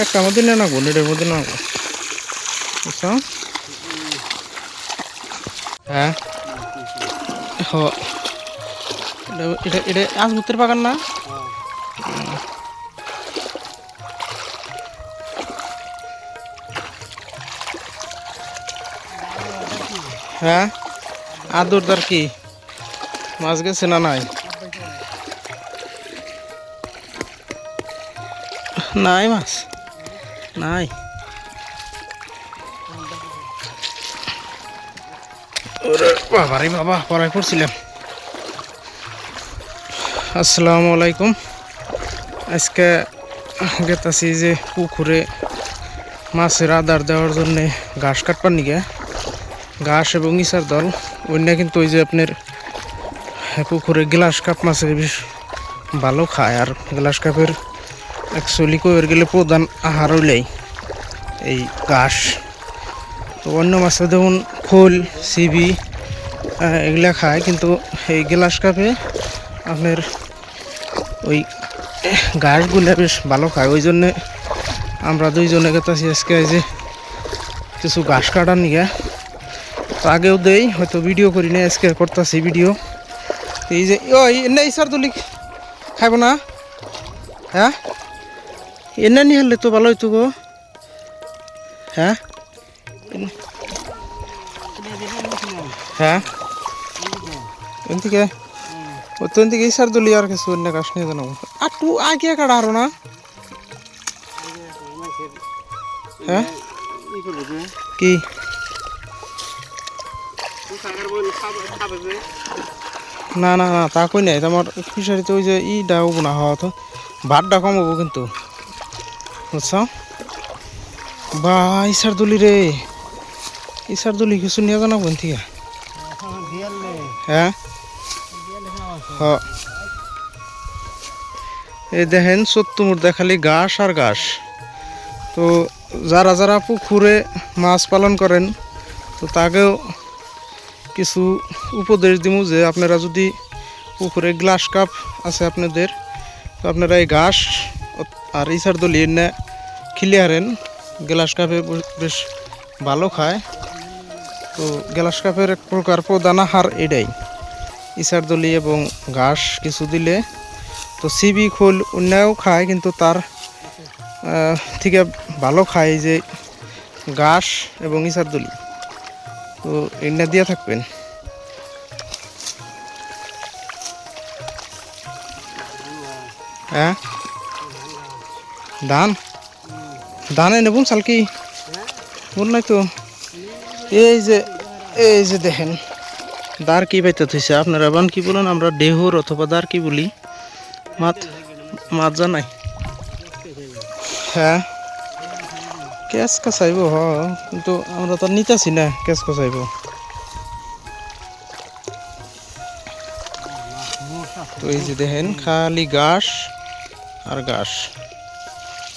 একটা মধ্যে না গো নেটের মধ্যে না বুঝছো হ্যাঁ এটা এটা আজমুতের বাগান না হ্যাঁ আদরদার কি মাছ গেছে না নাই নাই মাছ নাই বাবা রে বাবা পড়াই পড়ছিলাম আসসালামু আলাইকুম আজকে গেতাছি যে পুকুরে মাছের আদার দেওয়ার জন্য ঘাস কাটবার নিগে ঘাস এবং ইসার দল অন্য কিন্তু ওই যে আপনার পুকুরে গ্লাস কাপ মাছের বেশ ভালো খায় আর গ্লাস কাপের অ্যাকচুয়ালি কইর গেলে প্রধান আহার হইলেই এই ঘাস তো অন্য মাছে যেমন খোল সিবি এগুলা খায় কিন্তু এই গ্লাস কাপে আপনার ওই ঘাসগুলো বেশ ভালো খায় ওই জন্যে আমরা দুইজনে গেতাছি আজকে যে কিছু ঘাস কাটার নিয়ে তো আগেও দেই হয়তো ভিডিও করি না আজকে করতেছি ভিডিও এই যে ওই এনে ইসার তুলি খাইব না হ্যাঁ এনে নিয়ে হলে তো ভালো হইতো গো হ্যাঁ হ্যাঁ এদিকে ও তো এদিকে ইসার তুলি আর কিছু অন্য ঘাস নিয়ে জানাবো আর তু আগে কাটা আরো না হ্যাঁ কি না না না তা কই নাই তোমার ফিশারিতে ওই যে ইটা হবো না হওয়া তো ভাতটা কম হবো কিন্তু বুঝছো বা ইসার দুলি রে ইসার দুলি কিছু নিয়ে জানাবো থেকে হ্যাঁ এই দেখেন সত্যমুর দেখালি ঘাস আর ঘাস তো যারা যারা পুকুরে মাছ পালন করেন তো তাকেও কিছু উপদেশ দিব যে আপনারা যদি পুকুরে গ্লাস কাপ আছে আপনাদের তো আপনারা এই ঘাস আর ইসার দলি এনে খিলে হারেন গ্লাস কাপে বেশ ভালো খায় তো গ্লাস কাপের এক প্রকার প্রধান আহার এটাই ইসার দলি এবং ঘাস কিছু দিলে তো সিবি খোল অন্যও খায় কিন্তু তার থেকে ভালো খায় যে ঘাস এবং ইসার দলি তো এনে দিয়ে থাকবেন হ্যাঁ ধান ধানে নেবুন চাল কি বল নাই তো এই যে দেখেন দাঁড় কি পাইতে থইছে আপনারা বান কি বলেন আমরা ডেহুর অথবা দাঁড় কি বলি মাছ জানাই হ্যাঁ ক্যাশ কাছাইব কিন্তু আমরা তো নিতেছি না ক্যাশ কাছাইব তো এই যে দেখেন খালি ঘাস আর ঘাস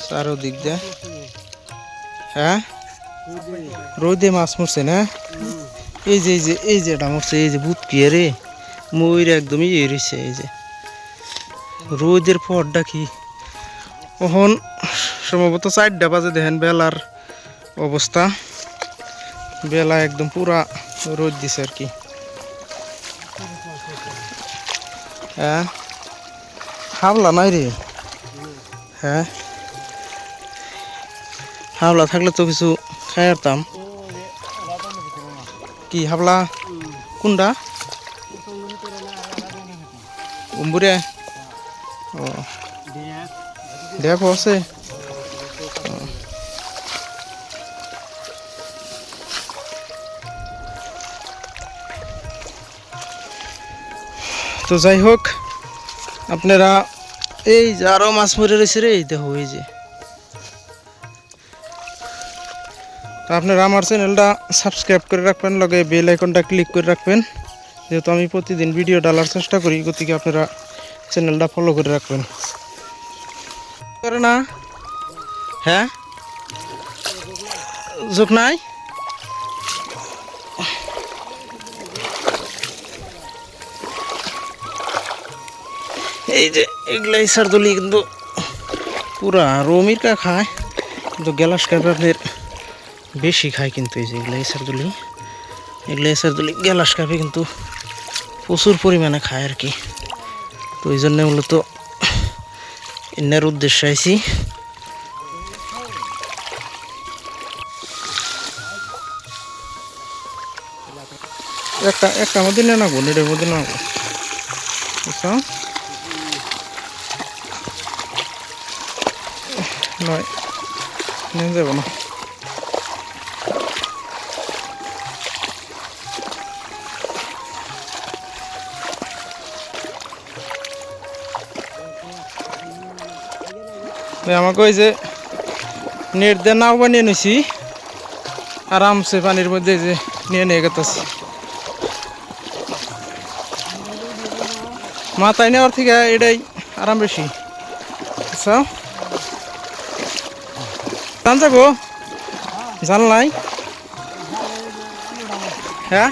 চারোদিক দিয়ে হ্যাঁ রোদে মাছ মরছে না এই যে এটা মরছে এই যে বুত পিয়ে রে ময়ূর একদমই রয়েছে এই যে রোদের পরটা কি এখন সম্ভবত 4টা বাজে দেখেন বেলার অবস্থা বেলা একদম পুরা রোদ দিছে আর কি হ্যাঁ হাওলা নাই রে হ্যাঁ হাওলা থাকলে তো কিছু খাই আরতাম কি হাবলা কোনটা উম্বুরে ও ড্যাপ আছে তো যাই হোক আপনারা এই যে আরো মাছ মরে রয়েছে রে দেখো এই যে তো আপনারা আমার চ্যানেলটা সাবস্ক্রাইব করে রাখবেন লগে বেল আইকনটা ক্লিক করে রাখবেন যেহেতু আমি প্রতিদিন ভিডিও ডালার চেষ্টা করি গতিকে আপনারা চ্যানেলটা ফলো করে রাখবেন করে না হ্যাঁ যোগ নাই এই যে এগুলা ইসার দলি কিন্তু পুরা রমিরকা খায়, কিন্তু গ্লাস কাপ আপনার বেশি খায়। কিন্তু এই যে এগুলো এসারদুলি গ্লাস কাপে কিন্তু প্রচুর পরিমাণে খায় আর কি। তো এই জন্য মূলত এনার উদ্দেশ্যে আইছি। একটা মধ্যে নিয়ে নাবো, নেটের মধ্যে নাবো, বুঝছো? নয় নিয়ে যাবো না। আমাকে ওই যে নেট দিয়ে নাও বানিয়ে নিছি, আরামসে পানির মধ্যে যে নিয়ে গেতেছি। মাথায় নেওয়ার থেকে এটাই আরাম বেশি। আচ্ছা জান যাবো, জাল নাই? হ্যাঁ,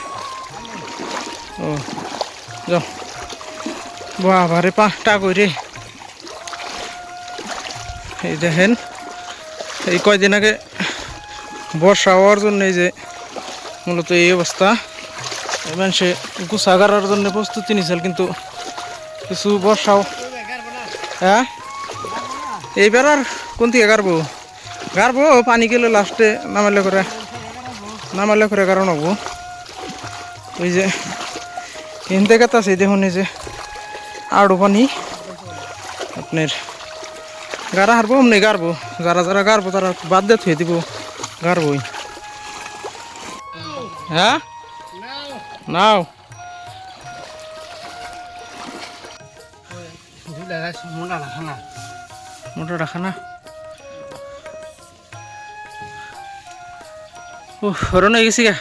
ও যাও বাবারে পাটা কইরে। এই দেখেন, এই কয়দিন আগে বর্ষা হওয়ার জন্য এই যে মূলত এই অবস্থা। মানুষে গুছা গাড়ার জন্য প্রস্তুতি নিছিল, কিন্তু কিছু বর্ষাও। হ্যাঁ, এইবার আর কোন থেকে গাড়বো পানি গেলে লাস্টে নামালে করে কারণ হবো। ওই যে হিন্দে কাতা আছে দেখুন, এই যে আড়ো পানি আপনার গাড়া হারবো, অমনি গাড়বো। যারা গাড়বো তারা বাদ দিয়ে থুয়ে দিব, গাড়বই। হ্যাঁ নাও মোটা রাখা না। ও হরণ হয়ে গেছি গা,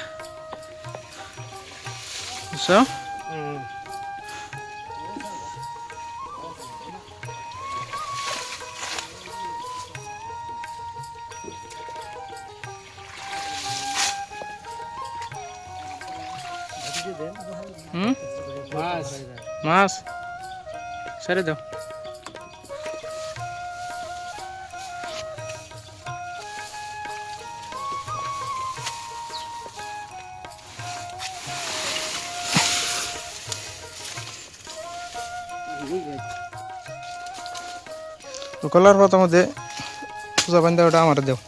বুঝছো? মাছ ছেড়ে দাও। কলার পাতার মধ্যে পূজা বান্ধা ওটা আমার দেও।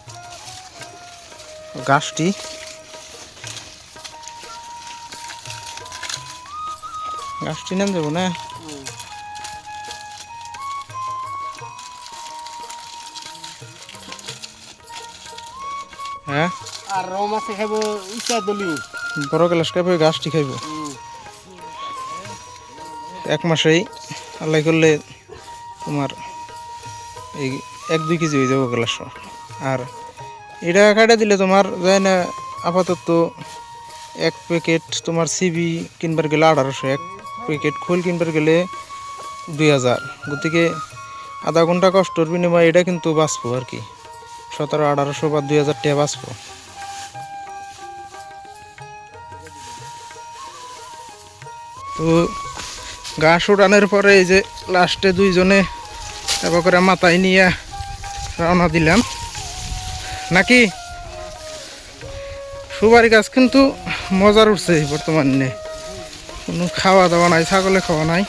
গাছটি নাম দেবো না। হ্যাঁ, আর রম আছে খাইব, ইচ্ছা দলি বড় গ্লাস খাইব, গাছটি খাইব। এক মাসেই আল্লাহ করলে তোমার এই 1-2 কেজি হয়ে যাবো গ্লাস। আর এটা কাটা দিলে তোমার যায় না আপাতত 1 প্যাকেট তোমার সিবি কিনবার গেলে 1800, 1 প্যাকেট খোল কিনবার গেলে 2000। গতিকে আধা ঘন্টা কষ্টর বিনিময়ে এটা কিন্তু বাঁচবো আর কি, 1700-1800 বা 2000 টাকা বাঁচবো। তো ঘাস উড়ানোর পরে এই যে লাস্টে দুইজনে এবার করে মাথায় নিয়ে রওনা দিলাম নাকি। সুপারি গাছ কিন্তু মজার উঠছে বর্তমানে, কোনো খাওয়া দাওয়া নাই, ছাগলে খাওয়া নাই।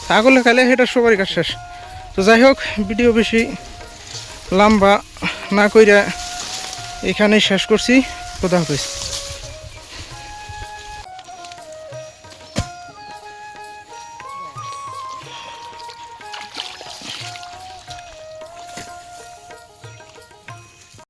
ছাগলে খাইলে সেটা সুপারি গাছ শেষ। তো যাই হোক, ভিডিও বেশি লম্বা না কইরা এখানেই শেষ করছি। খোদা হাফেজ।